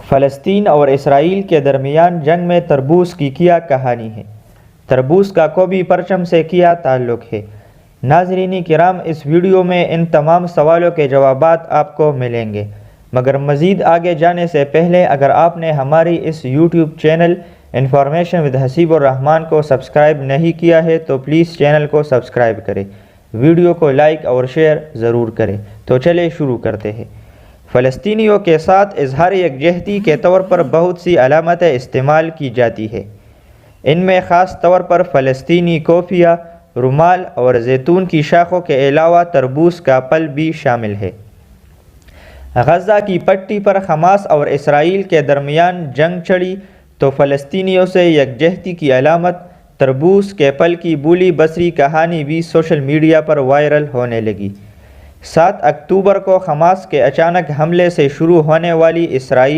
فلسطین اور اسرائیل کے درمیان جنگ میں تربوز کی کیا کہانی ہے؟ تربوز کا قومی پرچم سے کیا تعلق ہے؟ ناظرین کرام، اس ویڈیو میں ان تمام سوالوں کے جوابات آپ کو ملیں گے، مگر مزید آگے جانے سے پہلے اگر آپ نے ہماری اس YouTube channel information with Haseeb ur Rahman کو سبسکرائب نہیں کیا ہے تو پلیز چینل کو سبسکرائب کریں، ویڈیو کو لائک اور شیئر ضرور کریں۔ تو چلے شروع کرتے ہیں۔ فلسطینیوں کے ساتھ اظہار یکجہتی کے طور پر بہت سی علامتیں استعمال کی جاتی ہیں۔ ان میں خاص طور پر فلسطینی کوفیہ، رومال اور زیتون کی شاخوں کے علاوہ تربوز کا پھل بھی شامل ہے۔ غزہ کی پٹی پر حماس اور اسرائیل کے درمیان جنگ چھڑی تو فلسطینیوں سے یکجہتی کی علامت تربوز کے پھل کی بولی بصری کہانی بھی سوشل میڈیا پر وائرل ہونے لگی۔ 7 اکتوبر کو حماس کے اچانک حملے سے شروع ہونے والی اسرائیل